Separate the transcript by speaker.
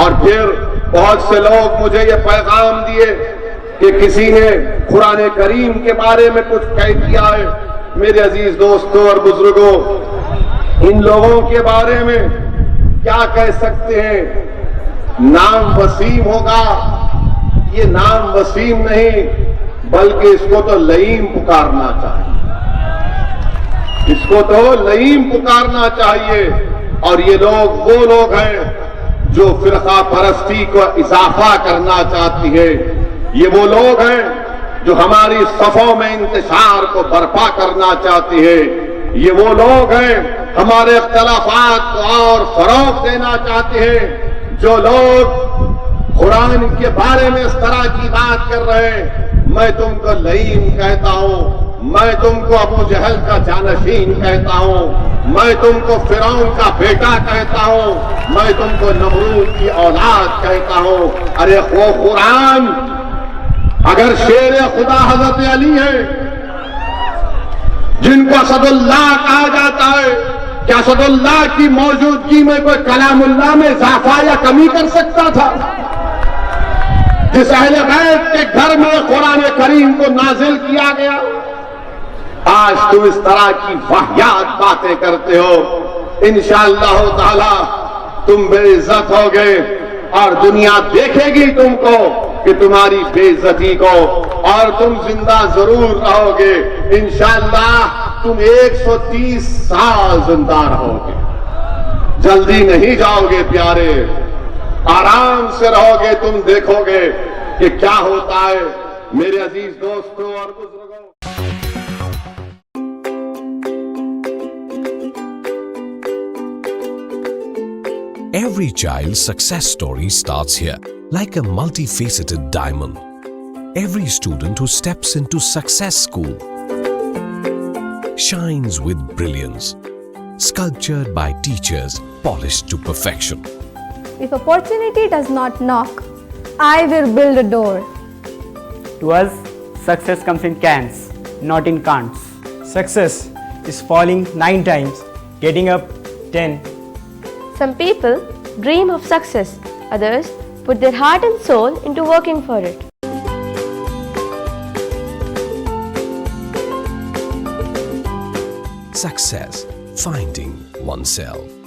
Speaker 1: اور پھر بہت سے لوگ مجھے یہ پیغام دیے کہ کسی نے قرآن کریم کے بارے میں کچھ کہہ دیا ہے. میرے عزیز دوستوں اور بزرگوں، ان لوگوں کے بارے میں کیا کہہ سکتے ہیں؟ نام وسیم ہوگا. یہ نام وسیم نہیں بلکہ اس کو تو لئیم پکارنا چاہیے. اس کو تو لئیم پکارنا چاہیے. اور یہ لوگ وہ لوگ ہیں جو فرقہ پرستی کو اضافہ کرنا چاہتی ہے. یہ وہ لوگ ہیں جو ہماری صفوں میں انتشار کو برپا کرنا چاہتی ہے. یہ وہ لوگ ہیں ہمارے اختلافات کو اور فروغ دینا چاہتے ہیں. جو لوگ قرآن کے بارے میں اس طرح کی بات کر رہے ہیں، میں تم کو لئیم کہتا ہوں، میں تم کو ابو جہل کا جانشین کہتا ہوں، میں تم کو فرعون کا بیٹا کہتا ہوں، میں تم کو نمرود کی اولاد کہتا ہوں. ارے وہ قرآن اگر شیر خدا حضرت علی ہے جن کو اسد اللہ کہا جاتا ہے، کیا اسد اللہ کی موجودگی میں کوئی کلام اللہ میں اضافہ یا کمی کر سکتا تھا؟ جس اہل بیت کے گھر میں قرآن کریم کو نازل کیا گیا، آج تم اس طرح کی واہیات باتیں کرتے ہو. انشاءاللہ تعالی تم بے عزت ہوگے اور دنیا دیکھے گی تم کو کہ تمہاری بے عزتی کو، اور تم زندہ ضرور رہو گے. انشاءاللہ تم 130 سال زندہ رہو گے. جلدی نہیں جاؤ گے پیارے، آرام سے رہو گے. تم دیکھو گے کہ کیا ہوتا ہے. میرے عزیز دوستوں اور بزرگوں،
Speaker 2: Every child's success story starts here, like a multifaceted diamond. Every student who steps into Success School shines with brilliance, sculptured by teachers polished to perfection.
Speaker 3: If opportunity does not knock, I will build a door.
Speaker 4: To us, success comes in cans, not in can'ts.
Speaker 5: Success is falling 9 times, getting up 10.
Speaker 6: Some people dream of success, others put their heart and soul into working for it.
Speaker 2: Success, finding oneself.